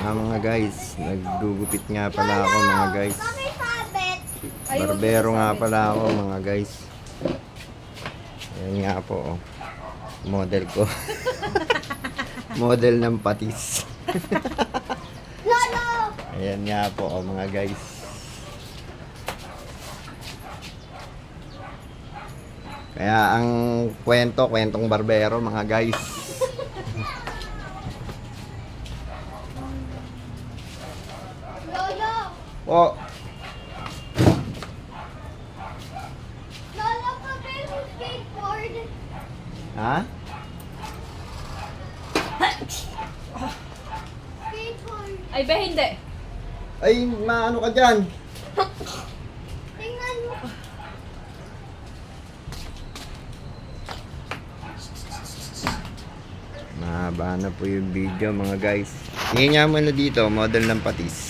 Mga guys, naggugupit nga pala ako mga guys. Barbero nga pala ako mga guys. Ayan nga po, oh. Model ko. Model ng patis. Ayan nga po, oh, mga guys. Kaya ang kwentong barbero mga guys. Lolo! Oh, Lolo, pa yung skateboard? ha? Skateboard. Ay, be, hindi. Ay, maano ka dyan? Tingnan mo. Mahaba na po yung video mga guys. Tingnan nga muna dito, model ng patis.